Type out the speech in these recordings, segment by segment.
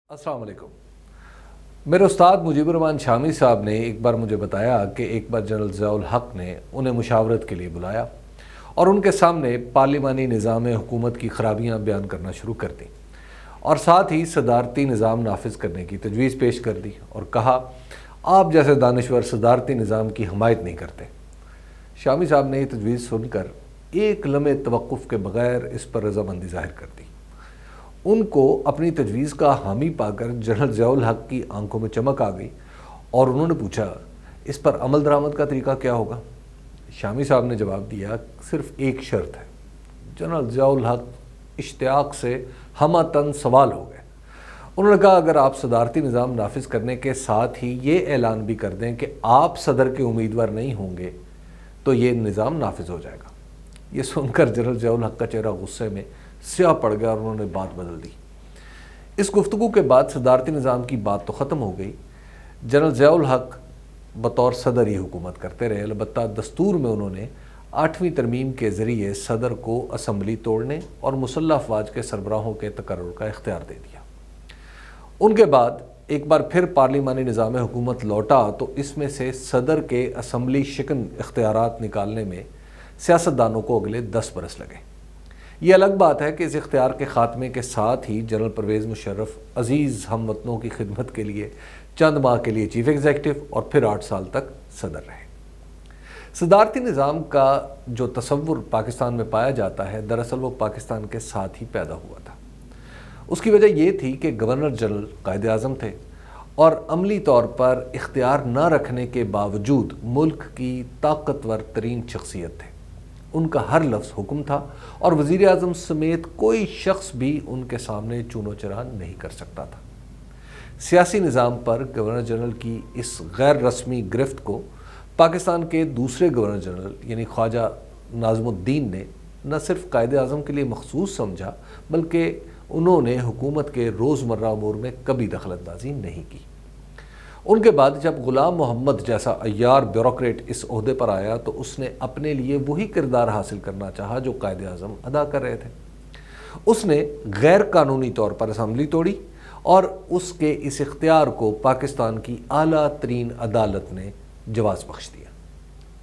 अस्सलाम वालेकुम। मेरे उस्ताद मुजीबुर रहमान शामी साहब ने एक बार मुझे बताया कि एक बार जनरल ज़ियाउल हक़ ने उन्हें मुशावरत के लिए बुलाया और उनके सामने पार्लिमानी निज़ाम हुकूमत की खराबियाँ बयान करना शुरू कर दी और साथ ही सदारती निज़ाम नाफिज करने की तजवीज़ पेश कर दी और कहा, आप जैसे दानश्वर सदारती निज़ाम की हमायत नहीं करते। शामी साहब ने यह तजवीज़ सुनकर एक लम्हे तवक्कुफ़ के बग़ैर इस पर रज़ामंदी ज़ाहिर कर दी। उनको अपनी तजवीज़ का हामी पाकर जनरल ज़ियाउल हक़ की आंखों में चमक आ गई और उन्होंने पूछा, इस पर अमल दरामद का तरीका क्या होगा? शामी साहब ने जवाब दिया, सिर्फ एक शर्त है। जनरल ज़ियाउल हक़ इश्तियाक से हमातन सवाल हो गए। उन्होंने कहा, अगर आप सदारती निज़ाम नाफिज करने के साथ ही ये ऐलान भी कर दें कि आप सदर के उम्मीदवार नहीं होंगे तो ये निज़ाम नाफिज हो जाएगा। ये सुनकर जनरल ज़ियाउल हक़ का चेहरा गुस्से में स्याह पड़ गया और उन्होंने बात बदल दी। इस गुफ्तगू के बाद सदारती निज़ाम की बात तो ख़त्म हो गई। जनरल ज़ियाउल हक़ बतौर सदर ही हुकूमत करते रहे। अलबत्ता दस्तूर में उन्होंने 8वीं तरमीम के ज़रिए सदर को असम्बली तोड़ने और मुसल्लह अफवाज के सरबराहों के तकर्रुर का इख्तियार दे दिया। उनके बाद एक बार फिर पार्लिमानी निज़ाम हुकूमत लौटा तो इसमें से सदर के असम्बली शिकन इख्तियारात निकालने में सियासतदानों को अगले 10 बरस लगे। ये अलग बात है कि इस इख्तियार के ख़ात्मे के साथ ही जनरल परवेज़ मुशर्रफ अज़ीज़ हमवतनों की खिदमत के लिए चंद माह के लिए चीफ़ एग्जीक्यूटिव और फिर 8 साल तक सदर रहे। सदारती निज़ाम का जो तसव्वुर पाकिस्तान में पाया जाता है, दरअसल वो पाकिस्तान के साथ ही पैदा हुआ था। उसकी वजह ये थी कि गवर्नर जनरल कायद-ए-आज़म थे और अमली तौर पर इख्तियार न रखने के बावजूद मुल्क की ताकतवर तरीन शख्सियत थे। उनका हर लफ्ज़ हुक्म था और वज़ीर आज़म समेत कोई शख्स भी उनके सामने चूनो चरा नहीं कर सकता था। सियासी निज़ाम पर गवर्नर जनरल की इस गैर रस्मी गिरफ्त को पाकिस्तान के दूसरे गवर्नर जनरल यानी ख्वाजा नाज़मुद्दीन ने न सिर्फ कायद-ए-आज़म के लिए मखसूस समझा, बल्कि उन्होंने हुकूमत के रोज़मर्रा अमूर में कभी दखलअंदाज़ी नहीं की। उनके बाद जब ग़ुलाम मोहम्मद जैसा अय्यार ब्यूरोक्रेट इस ओहदे पर आया तो उसने अपने लिए वही किरदार हासिल करना चाहा जो कायद-ए-आज़म अदा कर रहे थे। उसने गैर कानूनी तौर पर असम्बली तोड़ी और उसके इस इख्तियार को पाकिस्तान की आला तरीन अदालत ने जवाज़ बख्श दिया।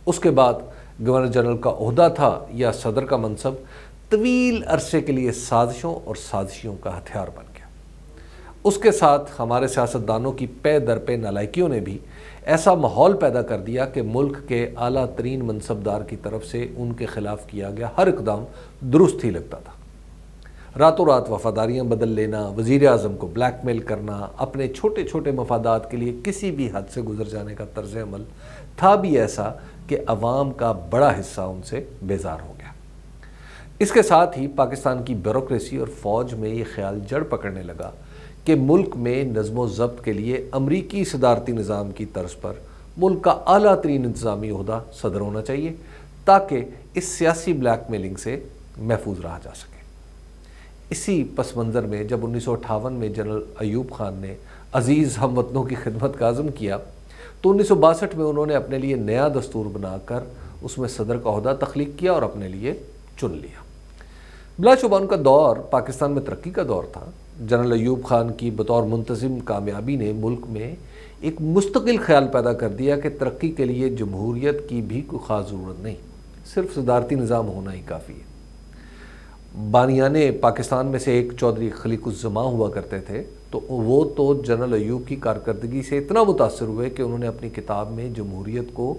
उसके बाद गवर्नर जनरल का ओहदा था या सदर का मनसब तवील अरसे के लिए साजिशों और साजिशियों का हथियार बन गया। उसके साथ हमारे सियासतदानों की पे दर पे नालायकियों ने भी ऐसा माहौल पैदा कर दिया कि मुल्क के आला तरीन मनसबदार की तरफ से उनके ख़िलाफ़ किया गया हर इक़दाम दुरुस्त ही लगता था। रातों रात वफ़ादारियाँ बदल लेना, वज़ीर आज़म को ब्लैकमेल करना, अपने छोटे छोटे मफादात के लिए किसी भी हद से गुजर जाने का तर्ज़ अमल था भी ऐसा कि अवाम का बड़ा हिस्सा उनसे बेजार हो गया। इसके साथ ही पाकिस्तान की ब्यूरोक्रेसी और फ़ौज में ये ख्याल जड़ पकड़ने लगा कि मुल्क में नज़्म ज़ब्त के लिए अमरीकी सदारती निज़ाम की तर्ज पर मुल्क का आला तरीन इंतज़ामी ओहदा सदर होना चाहिए ताकि इस सियासी ब्लैकमेलिंग से महफूज रहा जा सके। इसी पस मंज़र में जब 1958 में जनरल अयूब खान ने अज़ीज़ हमवतनों की खिदमत का अज़म किया तो 1962 में उन्होंने अपने लिए नया दस्तूर बनाकर उसमें सदर का ओहदा तख्लीक किया और अपने लिए चुन लिया। बिलाशुबा उनका दौर पाकिस्तान में तरक्की का दौर था। जनरल अयूब खान की बतौर मुंतज़िम कामयाबी ने मुल्क में एक मुस्तकिल ख्याल पैदा कर दिया कि तरक्की के लिए जमहूरियत की भी कोई ख़ास ज़रूरत नहीं, सिर्फ सदारती निज़ाम होना ही काफ़ी है। बानियाने पाकिस्तान में से एक चौधरी खलीकुज़्ज़मा हुआ करते थे तो वो तो जनरल अयूब की कारकर्दगी से इतना मुतासर हुए कि उन्होंने अपनी किताब में जमहूरियत को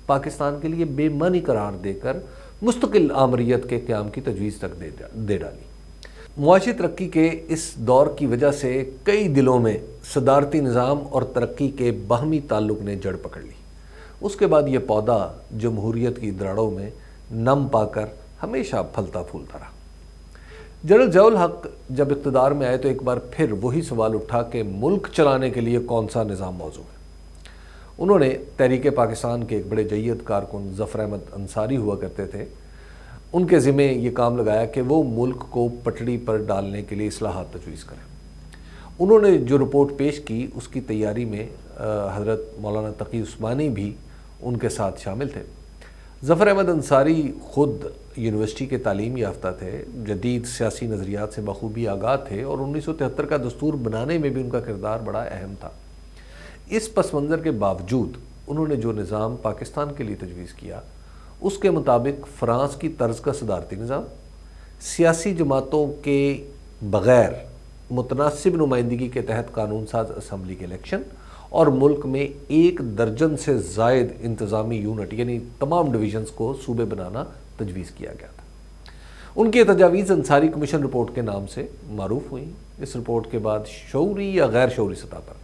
पाकिस्तान के लिए बेमानी करार देकर मुस्तकिल आमरीत के क़याम की तजवीज़ तक दे डाली। मुआशी तरक्की के इस दौर की वजह से कई दिलों में सदारती निज़ाम और तरक्की के बाहमी ताल्लुक़ ने जड़ पकड़ ली। उसके बाद ये पौधा जमहूरियत की दराड़ों में नम पाकर हमेशा फलता फूलता रहा। जनरल ज़ियाउल हक़ जब इक़्तिदार में आए तो एक बार फिर वही सवाल उठा कि मुल्क चलाने के लिए कौन सा निज़ाम मौजू है। उन्होंने तहरीक पाकिस्तान के एक बड़े जय्यद कारकुन ज़फ़र अहमद अंसारी हुआ करते थे, उनके ज़िम्मे ये काम लगाया कि वो मुल्क को पटड़ी पर डालने के लिए इस्लाहात तजवीज़ करें। उन्होंने जो रिपोर्ट पेश की उसकी तैयारी में हज़रत मौलाना तकी उस्मानी भी उनके साथ शामिल थे। ज़फ़र अहमद अंसारी ख़ुद یونیورسٹی کے تعلیم یافتہ تھے، جدید سیاسی نظریات سے بخوبی آگاہ تھے اور 1973 کا دستور بنانے میں بھی ان کا کردار بڑا اہم تھا۔ اس پس منظر کے باوجود انہوں نے جو نظام پاکستان کے لیے تجویز کیا اس کے مطابق فرانس کی طرز کا صدارتی نظام، سیاسی جماعتوں کے بغیر متناسب نمائندگی کے تحت قانون ساز اسمبلی کے الیکشن اور ملک میں 1 درجن سے زائد انتظامی یونٹ یعنی تمام ڈویژنز کو صوبے بنانا تجویز کیا گیا تھا۔ ان کی تجاویز انصاری کمیشن رپورٹ کے نام سے معروف ہوئیں۔ اس رپورٹ کے بعد شعوری یا غیر شعوری سطح پر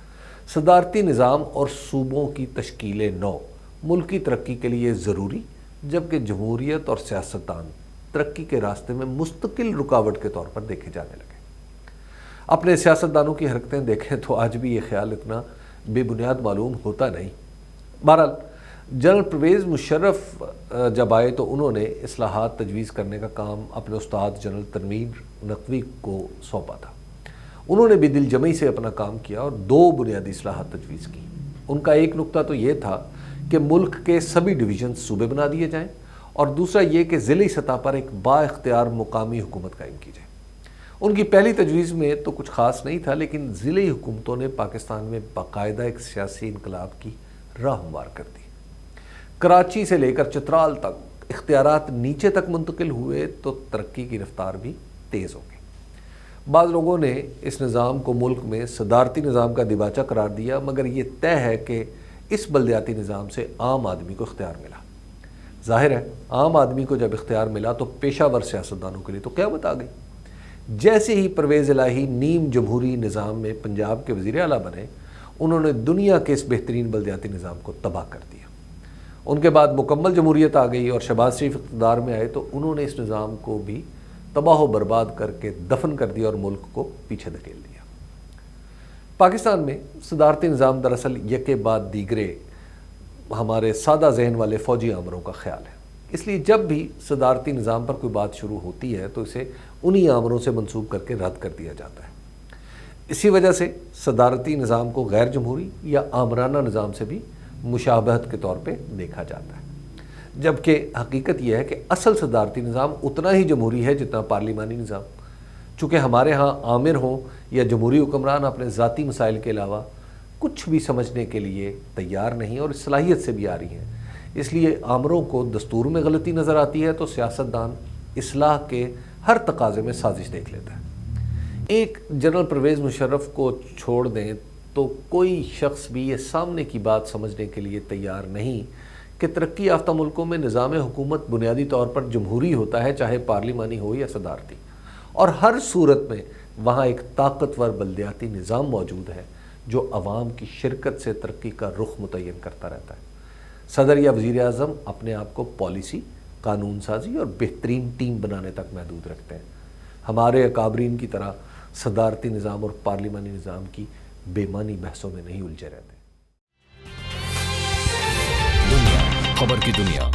صدارتی نظام اور صوبوں کی تشکیل نو ملکی ترقی کے لیے ضروری، جبکہ جمہوریت اور سیاستدان ترقی کے راستے میں مستقل رکاوٹ کے طور پر دیکھے جانے لگے۔ اپنے سیاستدانوں کی حرکتیں دیکھیں تو آج بھی یہ خیال اتنا بے بنیاد معلوم ہوتا نہیں۔ بہرحال جنرل پرویز مشرف جب آئے تو انہوں نے اصلاحات تجویز کرنے کا کام اپنے استاد جنرل تنویر نقوی کو سونپا تھا۔ انہوں نے بھی دل جمعی سے اپنا کام کیا اور 2 بنیادی اصلاحات تجویز کی۔ ان کا ایک نقطہ تو یہ تھا کہ ملک کے سبھی ڈویژن صوبے بنا دیے جائیں، اور دوسرا یہ کہ ضلعی سطح پر ایک با اختیار مقامی حکومت قائم کی جائے۔ ان کی پہلی تجویز میں تو کچھ خاص نہیں تھا، لیکن ضلعی حکومتوں نے پاکستان میں باقاعدہ ایک سیاسی انقلاب کی راہ ہموار کر دی۔ کراچی سے لے کر چترال تک اختیارات نیچے تک منتقل ہوئے تو ترقی کی رفتار بھی تیز ہو گئی۔ بعض لوگوں نے اس نظام کو ملک میں صدارتی نظام کا دیباچہ قرار دیا، مگر یہ طے ہے کہ اس بلدیاتی نظام سے عام آدمی کو اختیار ملا۔ ظاہر ہے عام آدمی کو جب اختیار ملا تو پیشہ ور سیاستدانوں کے لیے تو قیامت آ گئی۔ جیسے ہی پرویز الہی نیم جمہوری نظام میں پنجاب کے وزیر اعلیٰ بنے، انہوں نے دنیا کے اس بہترین بلدیاتی نظام کو تباہ کر دیا۔ ان کے بعد مکمل جمہوریت آ گئی اور شہباز شریف اقتدار میں آئے تو انہوں نے اس نظام کو بھی تباہ و برباد کر کے دفن کر دیا اور ملک کو پیچھے دھکیل دیا۔ پاکستان میں صدارتی نظام دراصل یکے بعد دیگرے ہمارے سادہ ذہن والے فوجی آمروں کا خیال ہے، اس لیے جب بھی صدارتی نظام پر کوئی بات شروع ہوتی ہے تو اسے انہی آمروں سے منسوب کر کے رد کر دیا جاتا ہے۔ اسی وجہ سے صدارتی نظام کو غیر جمہوری یا آمرانہ نظام سے بھی مشابہت کے طور پہ دیکھا جاتا ہے، جبکہ حقیقت یہ ہے کہ اصل صدارتی نظام اتنا ہی جمہوری ہے جتنا پارلیمانی نظام۔ چونکہ ہمارے ہاں آمر ہوں یا جمہوری حکمران اپنے ذاتی مسائل کے علاوہ کچھ بھی سمجھنے کے لیے تیار نہیں اور اس صلاحیت سے بھی آ رہی ہیں، اس لیے آمروں کو دستور میں غلطی نظر آتی ہے تو سیاستدان اصلاح کے ہر تقاضے میں سازش دیکھ لیتا ہے۔ ایک جنرل پرویز مشرف کو چھوڑ دیں تو کوئی شخص بھی یہ سامنے کی بات سمجھنے کے لیے تیار نہیں کہ ترقی یافتہ ملکوں میں نظام حکومت بنیادی طور پر جمہوری ہوتا ہے، چاہے پارلیمانی ہو یا صدارتی، اور ہر صورت میں وہاں ایک طاقتور بلدیاتی نظام موجود ہے جو عوام کی شرکت سے ترقی کا رخ متعین کرتا رہتا ہے۔ صدر یا وزیر اعظم اپنے آپ کو پالیسی، قانون سازی اور بہترین ٹیم بنانے تک محدود رکھتے ہیں۔ ہمارے اکابرین کی طرح صدارتی نظام اور پارلیمانی نظام کی بے معنی بحثوں میں نہیں الجھے رہتے۔ دنیا خبر کی دنیا